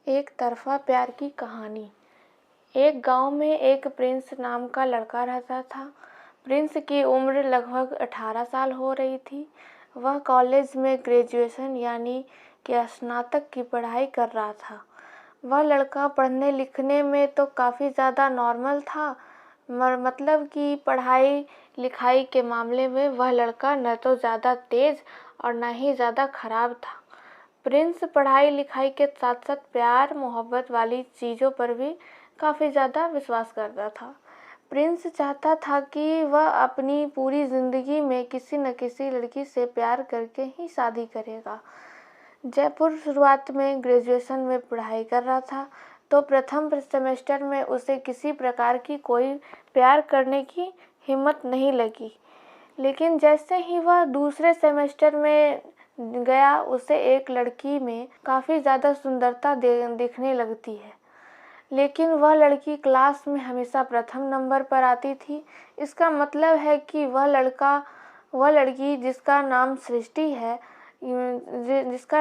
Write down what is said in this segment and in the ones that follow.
एक तरफ़ा प्यार की कहानी। एक गांव में एक प्रिंस नाम का लड़का रहता था। प्रिंस की उम्र लगभग 18 साल हो रही थी। वह कॉलेज में ग्रेजुएशन यानी कि स्नातक की पढ़ाई कर रहा था। वह लड़का पढ़ने लिखने में तो काफ़ी ज़्यादा नॉर्मल था, मतलब कि पढ़ाई लिखाई के मामले में वह लड़का न तो ज़्यादा तेज़ और न ही ज़्यादा ख़राब था। प्रिंस पढ़ाई लिखाई के साथ साथ प्यार मोहब्बत वाली चीज़ों पर भी काफ़ी ज़्यादा विश्वास करता था। प्रिंस चाहता था कि वह अपनी पूरी ज़िंदगी में किसी न किसी लड़की से प्यार करके ही शादी करेगा। जयपुर शुरुआत में ग्रेजुएशन में पढ़ाई कर रहा था, तो प्रथम सेमेस्टर में उसे किसी प्रकार की कोई प्यार करने की हिम्मत नहीं लगी। लेकिन जैसे ही वह दूसरे सेमेस्टर में गया, उसे एक लड़की में काफ़ी ज़्यादा सुंदरता दिखने लगती है। लेकिन वह लड़की क्लास में हमेशा प्रथम नंबर पर आती थी। इसका मतलब है कि वह लड़की जिसका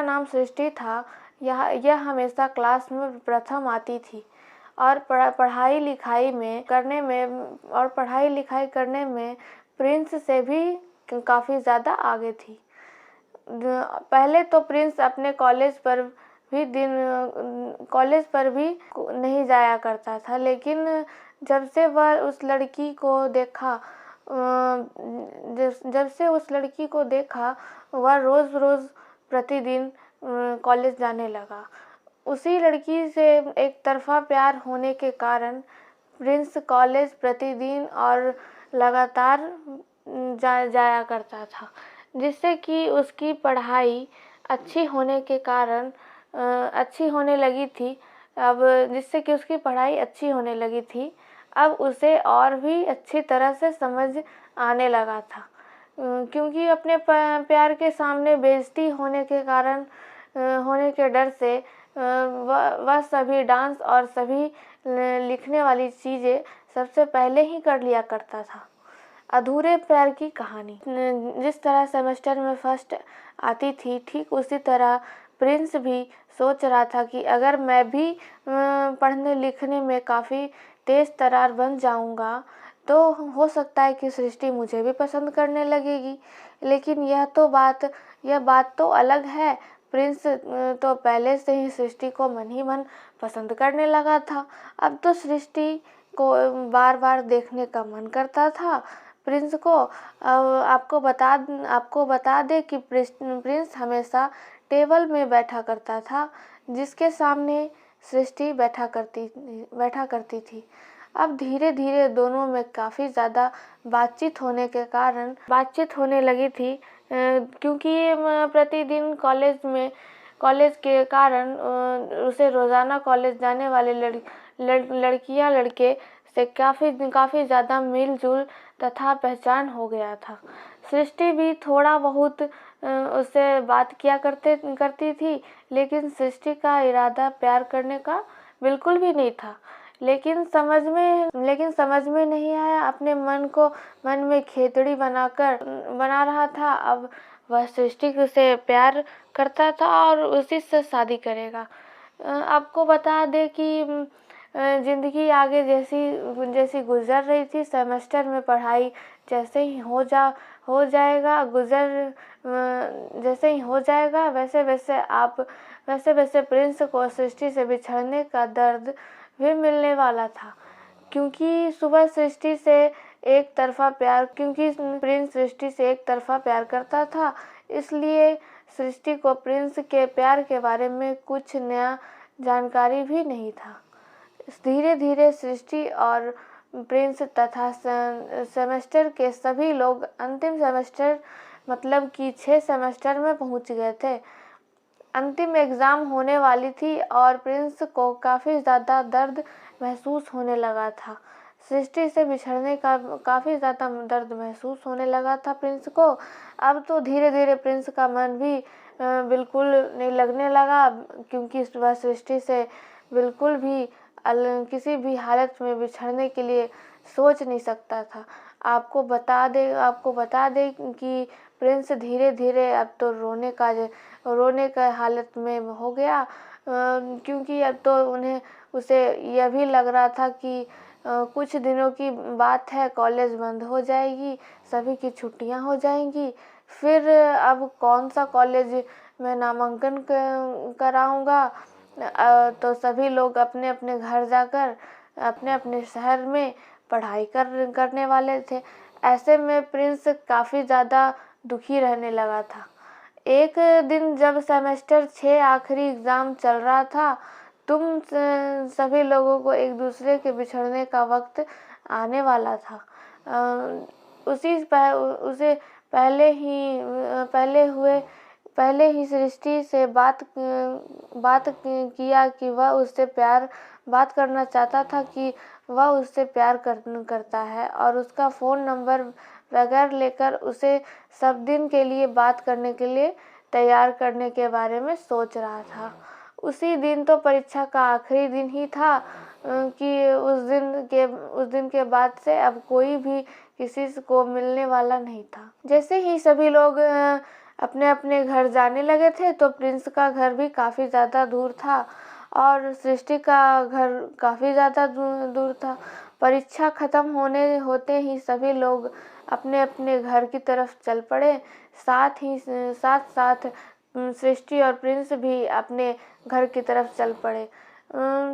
नाम सृष्टि था, यह हमेशा क्लास में प्रथम आती थी और पढ़ाई लिखाई करने में प्रिंस से भी काफ़ी ज़्यादा आगे थी। पहले तो प्रिंस अपने कॉलेज पर भी नहीं जाया करता था, लेकिन जब से उस लड़की को देखा वह रोज़ प्रतिदिन कॉलेज जाने लगा। उसी लड़की से एक तरफ़ा प्यार होने के कारण प्रिंस कॉलेज प्रतिदिन और लगातार जाया करता था, जिससे कि उसकी पढ़ाई अच्छी होने लगी थी। अब उसे और भी अच्छी तरह से समझ आने लगा था, क्योंकि अपने प्यार के सामने बेइज्जती होने के डर से वह सभी डांस और सभी लिखने वाली चीज़ें सबसे पहले ही कर लिया करता था। अधूरे प्यार की कहानी। जिस तरह सेमेस्टर में फर्स्ट आती थी, ठीक उसी तरह प्रिंस भी सोच रहा था कि अगर मैं भी पढ़ने लिखने में काफ़ी तेज़ तर्रार बन जाऊंगा तो हो सकता है कि सृष्टि मुझे भी पसंद करने लगेगी। लेकिन यह बात तो अलग है। प्रिंस तो पहले से ही सृष्टि को मन ही मन पसंद करने लगा था। अब तो सृष्टि को बार बार देखने का मन करता था। प्रिंस को आपको बता दे कि प्रिंस हमेशा टेबल में बैठा करता था, जिसके सामने सृष्टि बैठा करती थी। अब धीरे धीरे दोनों में काफ़ी ज़्यादा बातचीत होने लगी थी, क्योंकि प्रतिदिन कॉलेज के कारण उसे रोज़ाना कॉलेज जाने वाले लड़कियां लड़के से काफ़ी ज़्यादा मिलजुल तथा पहचान हो गया था। सृष्टि भी थोड़ा बहुत उससे बात किया करती थी, लेकिन सृष्टि का इरादा प्यार करने का बिल्कुल भी नहीं था। लेकिन समझ में नहीं आया, अपने मन में खेतड़ी बना रहा था। अब वह सृष्टि से प्यार करता था और उसी से शादी करेगा। आपको बता दे कि ज़िंदगी आगे जैसी गुजर रही थी, सेमेस्टर में पढ़ाई जैसे ही हो जाएगा वैसे वैसे प्रिंस को सृष्टि से बिछड़ने का दर्द भी मिलने वाला था। क्योंकि प्रिंस सृष्टि से एक तरफ़ा प्यार करता था, इसलिए सृष्टि को प्रिंस के प्यार के बारे में कुछ नया जानकारी भी नहीं था। धीरे धीरे सृष्टि और प्रिंस तथा सेमेस्टर के सभी लोग अंतिम सेमेस्टर मतलब कि 6 सेमेस्टर में पहुंच गए थे। अंतिम एग्ज़ाम होने वाली थी और प्रिंस को काफ़ी ज़्यादा दर्द महसूस होने लगा था। सृष्टि से बिछड़ने का काफ़ी ज़्यादा दर्द महसूस होने लगा था प्रिंस को। अब तो धीरे धीरे प्रिंस का मन भी बिल्कुल नहीं लगने लगा, क्योंकि वह सृष्टि से बिल्कुल भी किसी भी हालत में बिछड़ने के लिए सोच नहीं सकता था। आपको बता दे कि प्रिंस धीरे धीरे अब तो रोने का हालत में हो गया। क्योंकि अब तो उसे यह भी लग रहा था कि कुछ दिनों की बात है, कॉलेज बंद हो जाएगी, सभी की छुट्टियां हो जाएंगी। फिर अब कौन सा कॉलेज मैं नामांकन कराऊंगा। तो सभी लोग अपने अपने घर जाकर अपने अपने शहर में पढ़ाई करने वाले थे। ऐसे में प्रिंस काफ़ी ज़्यादा दुखी रहने लगा था। एक दिन जब सेमेस्टर 6 आखिरी एग्ज़ाम चल रहा था, सभी लोगों को एक दूसरे के बिछड़ने का वक्त आने वाला था। उसे पहले ही सृष्टि से बात किया कि वह उससे बात करना चाहता था कि वह उससे प्यार करता है, और उसका फ़ोन नंबर वगैरह लेकर उसे सब दिन के लिए बात करने के लिए तैयार करने के बारे में सोच रहा था। उसी दिन तो परीक्षा का आखिरी दिन ही था कि उस दिन के बाद से अब कोई भी किसी को मिलने वाला नहीं था। जैसे ही सभी लोग अपने अपने घर जाने लगे थे, तो प्रिंस का घर भी काफ़ी ज़्यादा दूर था और सृष्टि का घर काफ़ी ज़्यादा दूर था। परीक्षा ख़त्म होते ही सभी लोग अपने अपने घर की तरफ चल पड़े। साथ साथ सृष्टि और प्रिंस भी अपने घर की तरफ चल पड़े।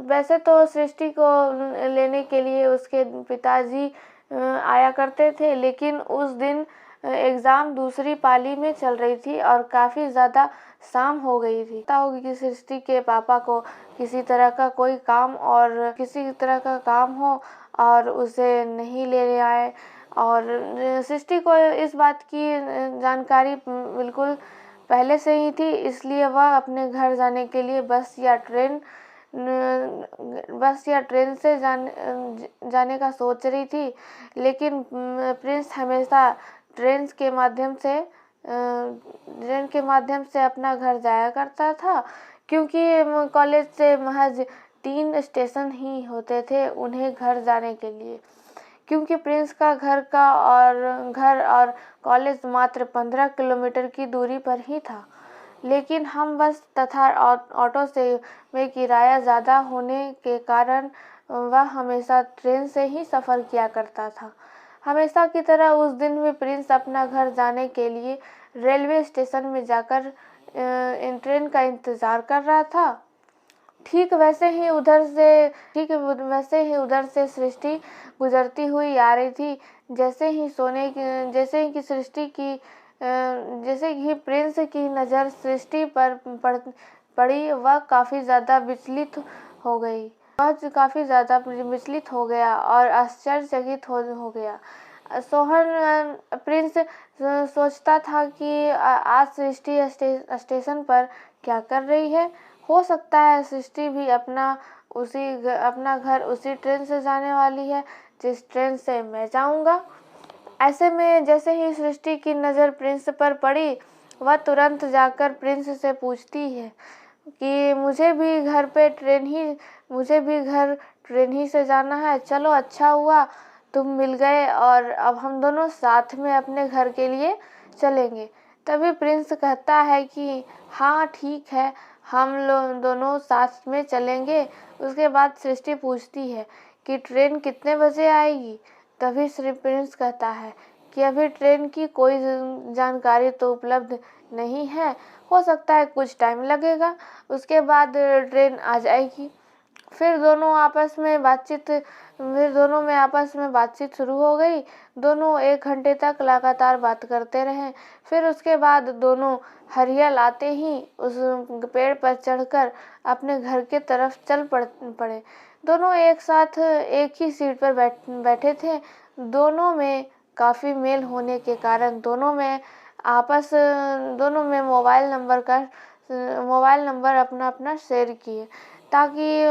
वैसे तो सृष्टि को लेने के लिए उसके पिताजी आया करते थे, लेकिन उस दिन एग्ज़ाम दूसरी पाली में चल रही थी और काफ़ी ज़्यादा शाम हो गई थी। पता होगी कि सृष्टि के पापा को किसी तरह का काम हो और उसे नहीं लेने आए, और सृष्टि को इस बात की जानकारी बिल्कुल पहले से ही थी, इसलिए वह अपने घर जाने के लिए बस या ट्रेन से जाने का सोच रही थी। लेकिन प्रिंस हमेशा ट्रेन के माध्यम से अपना घर जाया करता था, क्योंकि कॉलेज से महज 3 स्टेशन ही होते थे उन्हें घर जाने के लिए। क्योंकि प्रिंस का घर और कॉलेज मात्र 15 किलोमीटर की दूरी पर ही था, लेकिन हम बस तथा ऑटो से में किराया ज़्यादा होने के कारण वह हमेशा ट्रेन से ही सफ़र किया करता था। हमेशा की तरह उस दिन भी प्रिंस अपना घर जाने के लिए रेलवे स्टेशन में जाकर ट्रेन का इंतज़ार कर रहा था। ठीक वैसे ही उधर से सृष्टि गुजरती हुई आ रही थी। जैसे ही प्रिंस की नज़र सृष्टि पर पड़ी, वह काफ़ी ज़्यादा विचलित हो गया और आश्चर्यचकित हो गया। प्रिंस सोचता था कि आज सृष्टि स्टेशन पर क्या कर रही है। हो सकता है सृष्टि भी अपना घर उसी ट्रेन से जाने वाली है जिस ट्रेन से मैं जाऊंगा। ऐसे में जैसे ही सृष्टि की नज़र प्रिंस पर पड़ी, वह तुरंत जाकर प्रिंस से पूछती है कि मुझे भी घर ट्रेन ही से जाना है। चलो, अच्छा हुआ तुम मिल गए और अब हम दोनों साथ में अपने घर के लिए चलेंगे। तभी प्रिंस कहता है कि हाँ ठीक है, हम लोग दोनों साथ में चलेंगे। उसके बाद सृष्टि पूछती है कि ट्रेन कितने बजे आएगी। तभी श्री प्रिंस कहता है कि अभी ट्रेन की कोई जानकारी तो उपलब्ध नहीं है, हो सकता है कुछ टाइम लगेगा, उसके बाद ट्रेन आ जाएगी। फिर दोनों में आपस में बातचीत शुरू हो गई। दोनों 1 घंटे तक लगातार बात करते रहे। फिर उसके बाद दोनों हरियल आते ही उस पेड़ पर चढ़कर अपने घर के तरफ चल पड़े। दोनों एक साथ एक ही सीट पर बैठे थे। दोनों में काफ़ी मेल होने के कारण दोनों में मोबाइल नंबर अपना शेयर किए, ताकि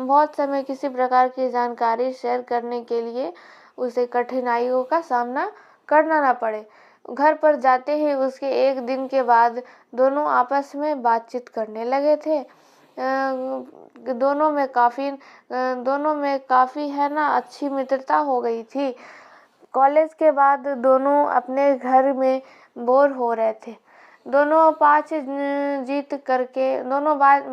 बहुत समय किसी प्रकार की जानकारी शेयर करने के लिए उसे कठिनाइयों का सामना करना ना पड़े। घर पर जाते ही उसके 1 दिन के बाद दोनों आपस में बातचीत करने लगे थे। दोनों में काफ़ी है ना अच्छी मित्रता हो गई थी। कॉलेज के बाद दोनों अपने घर में बोर हो रहे थे। दोनों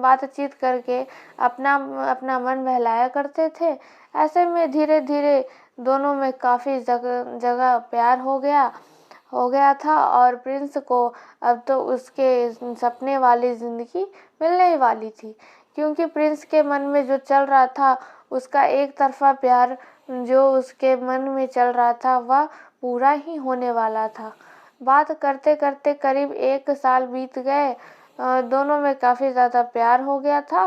बातचीत करके अपना अपना मन बहलाया करते थे। ऐसे में धीरे धीरे दोनों में काफ़ी जगह प्यार हो गया था और प्रिंस को अब तो उसके सपने वाली ज़िंदगी मिलने ही वाली थी, क्योंकि प्रिंस के मन में जो चल रहा था, उसका एक तरफ़ा प्यार जो उसके मन में चल रहा था वह पूरा ही होने वाला था। बात करते करते करीब 1 साल बीत गए। दोनों में काफ़ी ज़्यादा प्यार हो गया था।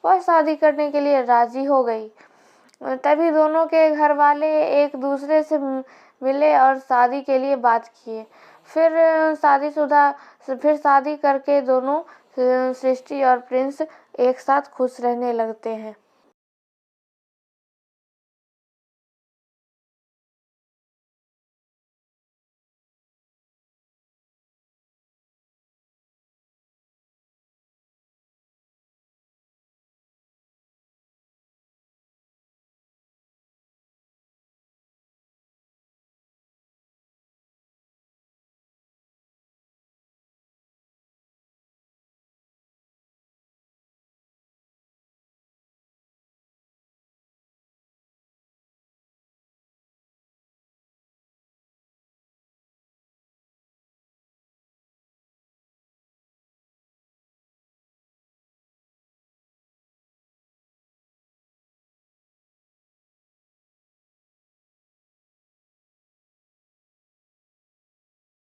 वह शादी करने के लिए राज़ी हो गई। तभी दोनों के घर वाले एक दूसरे से मिले और शादी के लिए बात किए। फिर शादी करके दोनों सृष्टि और प्रिंस एक साथ खुश रहने लगते हैं।